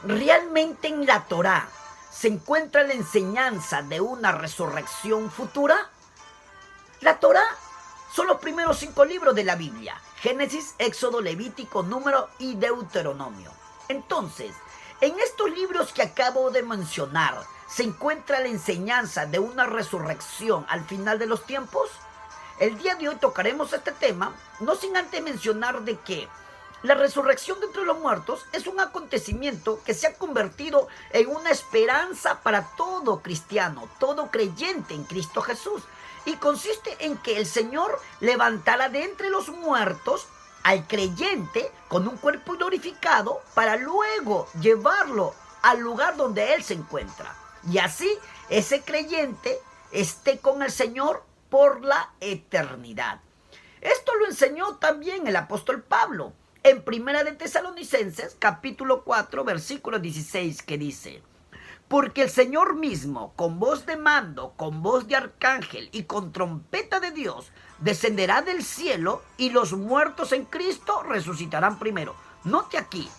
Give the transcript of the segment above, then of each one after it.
¿Realmente en la Torá se encuentra la enseñanza de una resurrección futura? La Torá son los primeros 5 libros de la Biblia: Génesis, Éxodo, Levítico, Número y Deuteronomio. Entonces, en estos libros que acabo de mencionar, ¿se encuentra la enseñanza de una resurrección al final de los tiempos? El día de hoy tocaremos este tema, no sin antes mencionar de que la resurrección de entre los muertos es un acontecimiento que se ha convertido en una esperanza para todo cristiano, todo creyente en Cristo Jesús. Y consiste en que el Señor levantará de entre los muertos al creyente con un cuerpo glorificado para luego llevarlo al lugar donde Él se encuentra. Y así ese creyente esté con el Señor por la eternidad. Esto lo enseñó también el apóstol Pablo en Primera de Tesalonicenses, capítulo 4, versículo 16, que dice: porque el Señor mismo, con voz de mando, con voz de arcángel y con trompeta de Dios, descenderá del cielo, y los muertos en Cristo resucitarán primero. Note aquí: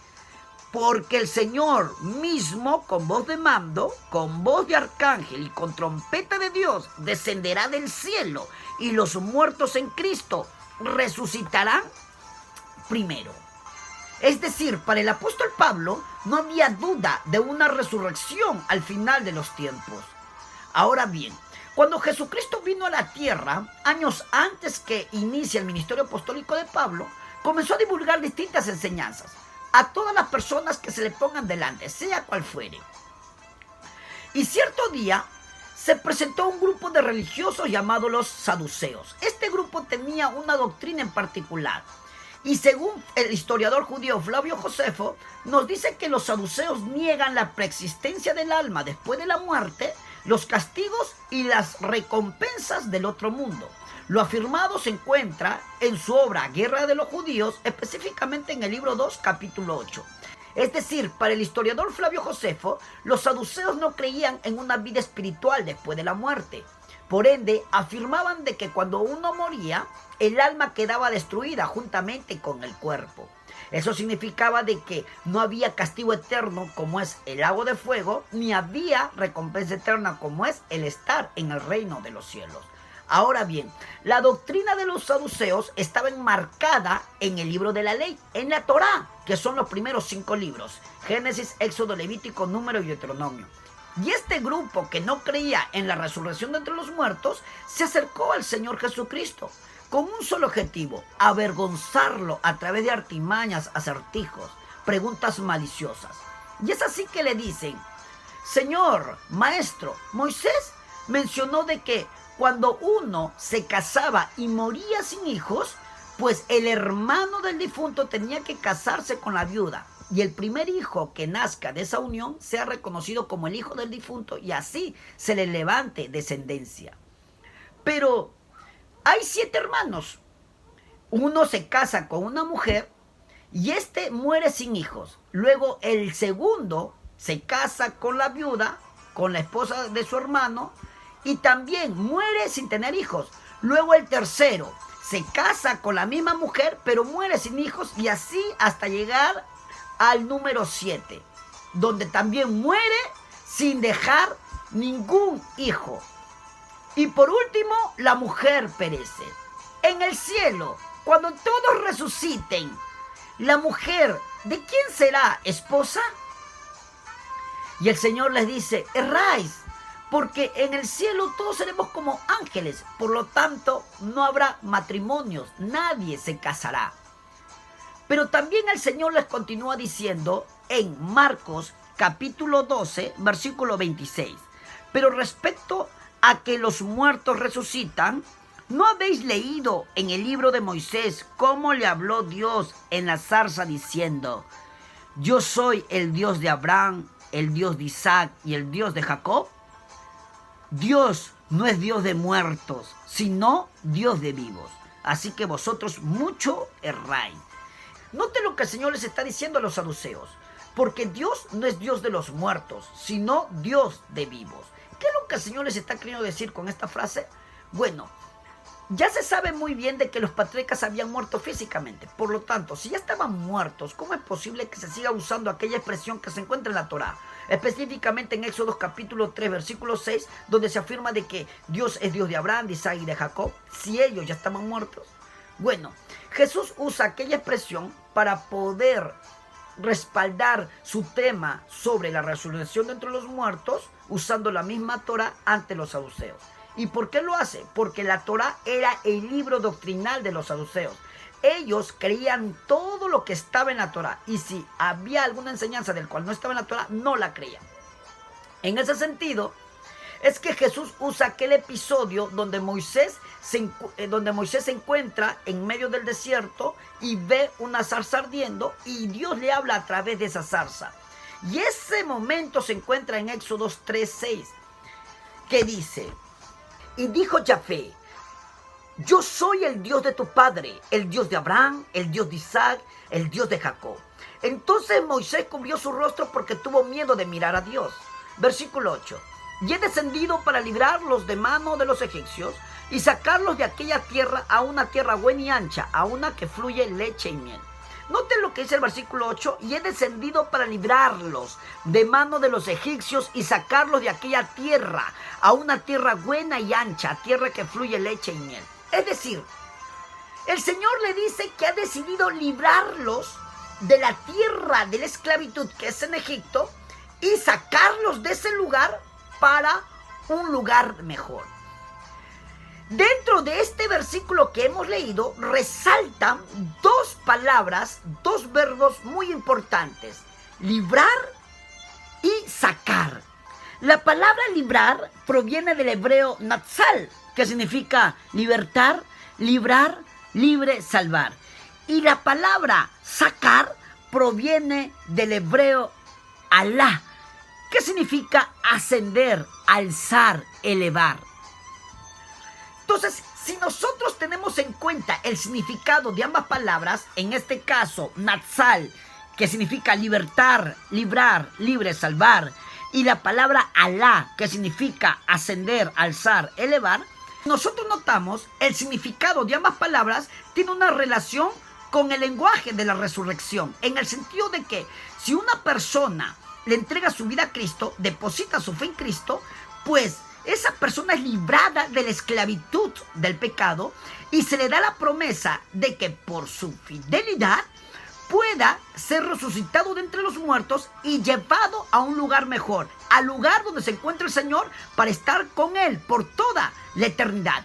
porque el Señor mismo, con voz de mando, con voz de arcángel y con trompeta de Dios, descenderá del cielo, y los muertos en Cristo resucitarán primero. Es decir, para el apóstol Pablo no había duda de una resurrección al final de los tiempos. Ahora bien, cuando Jesucristo vino a la tierra, años antes que inicie el ministerio apostólico de Pablo, comenzó a divulgar distintas enseñanzas a todas las personas que se le pongan delante, sea cual fuere. Y cierto día se presentó un grupo de religiosos llamados los saduceos. Este grupo tenía una doctrina en particular. Y según el historiador judío Flavio Josefo, nos dice que los saduceos niegan la preexistencia del alma después de la muerte, los castigos y las recompensas del otro mundo. Lo afirmado se encuentra en su obra Guerra de los Judíos, específicamente en el libro 2, capítulo 8. Es decir, para el historiador Flavio Josefo, los saduceos no creían en una vida espiritual después de la muerte. Por ende, afirmaban de que cuando uno moría, el alma quedaba destruida juntamente con el cuerpo. Eso significaba de que no había castigo eterno como es el lago de fuego, ni había recompensa eterna como es el estar en el reino de los cielos. Ahora bien, la doctrina de los saduceos estaba enmarcada en el libro de la ley, en la Torá, que son los primeros 5 libros: Génesis, Éxodo, Levítico, Número y Deuteronomio. Y este grupo que no creía en la resurrección de entre los muertos se acercó al Señor Jesucristo con un solo objetivo: avergonzarlo a través de artimañas, acertijos, preguntas maliciosas. Y es así que le dicen: Señor, maestro, Moisés mencionó de que cuando uno se casaba y moría sin hijos, pues el hermano del difunto tenía que casarse con la viuda, y el primer hijo que nazca de esa unión sea reconocido como el hijo del difunto, y así se le levante descendencia. Pero hay 7 hermanos. Uno se casa con una mujer y este muere sin hijos. Luego el segundo se casa con la viuda, con la esposa de su hermano, y también muere sin tener hijos. Luego el tercero se casa con la misma mujer, pero muere sin hijos, y así hasta llegar al número 7, donde también muere sin dejar ningún hijo. Y por último, la mujer perece. En el cielo, cuando todos resuciten, la mujer, ¿de quién será esposa? Y el Señor les dice: erráis, porque en el cielo todos seremos como ángeles, por lo tanto no habrá matrimonios, nadie se casará. Pero también el Señor les continúa diciendo en Marcos capítulo 12, versículo 26: pero respecto a que los muertos resucitan, ¿no habéis leído en el libro de Moisés cómo le habló Dios en la zarza diciendo: yo soy el Dios de Abraham, el Dios de Isaac y el Dios de Jacob? Dios no es Dios de muertos, sino Dios de vivos. Así que vosotros mucho erráis. Note lo que el Señor les está diciendo a los saduceos: porque Dios no es Dios de los muertos, sino Dios de vivos. ¿Qué es lo que el Señor les está queriendo decir con esta frase? Bueno, Ya se sabe muy bien de que los patriarcas habían muerto físicamente. Por lo tanto, si ya estaban muertos, ¿cómo es posible que se siga usando aquella expresión que se encuentra en la Torá? Específicamente en Éxodo capítulo 3, versículo 6, donde se afirma de que Dios es Dios de Abraham, de Isaac y de Jacob, si ellos ya estaban muertos. Bueno, Jesús usa aquella expresión para poder respaldar su tema sobre la resurrección de entre los muertos, usando la misma Torá ante los saduceos. ¿Y por qué lo hace? Porque la Torá era el libro doctrinal de los saduceos. Ellos creían todo lo que estaba en la Torá, y si había alguna enseñanza del cual no estaba en la Torá, no la creían. En ese sentido, es que Jesús usa aquel episodio donde Moisés se encuentra en medio del desierto y ve una zarza ardiendo, y Dios le habla a través de esa zarza. Y ese momento se encuentra en Éxodo 3:6, que dice: y dijo Yahvé, yo soy el Dios de tu padre, el Dios de Abraham, el Dios de Isaac, el Dios de Jacob. Entonces Moisés cubrió su rostro porque tuvo miedo de mirar a Dios. Versículo 8. Y he descendido para librarlos de mano de los egipcios y sacarlos de aquella tierra a una tierra buena y ancha, a una que fluye leche y miel. Noten lo que dice el versículo 8, y he descendido para librarlos de mano de los egipcios y sacarlos de aquella tierra a una tierra buena y ancha, tierra que fluye leche y miel. Es decir, el Señor le dice que ha decidido librarlos de la tierra de la esclavitud que es en Egipto y sacarlos de ese lugar para un lugar mejor. Dentro de este versículo que hemos leído, resaltan dos palabras, dos verbos muy importantes: librar y sacar. La palabra librar proviene del hebreo natsal, que significa libertar, librar, libre, salvar. Y la palabra sacar proviene del hebreo alá, que significa ascender, alzar, elevar. Entonces, si nosotros tenemos en cuenta el significado de ambas palabras, en este caso, natsal, que significa libertar, librar, libre, salvar, y la palabra alá, que significa ascender, alzar, elevar, nosotros notamos el significado de ambas palabras tiene una relación con el lenguaje de la resurrección, en el sentido de que si una persona le entrega su vida a Cristo, deposita su fe en Cristo, pues esa persona es librada de la esclavitud del pecado y se le da la promesa de que por su fidelidad pueda ser resucitado de entre los muertos y llevado a un lugar mejor, al lugar donde se encuentra el Señor, para estar con Él por toda la eternidad.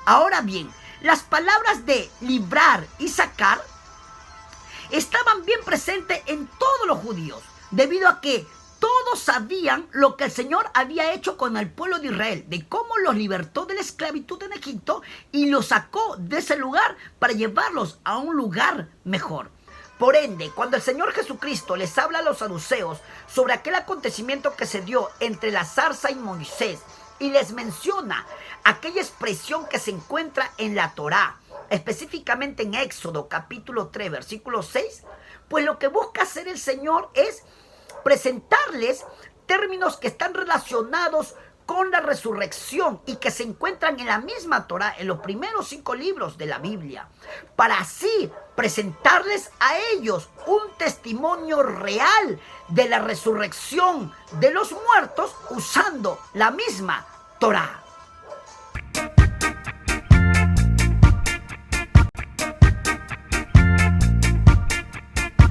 Ahora bien, las palabras de librar y sacar estaban bien presentes en todos los judíos, debido a que todos sabían lo que el Señor había hecho con el pueblo de Israel, de cómo los libertó de la esclavitud en Egipto y los sacó de ese lugar para llevarlos a un lugar mejor. Por ende, cuando el Señor Jesucristo les habla a los saduceos sobre aquel acontecimiento que se dio entre la zarza y Moisés, y les menciona aquella expresión que se encuentra en la Torá, específicamente en Éxodo capítulo 3, versículo 6, pues lo que busca hacer el Señor es presentarles términos que están relacionados con la resurrección y que se encuentran en la misma Torá, en los primeros 5 libros de la Biblia, para así presentarles a ellos un testimonio real de la resurrección de los muertos usando la misma Torá.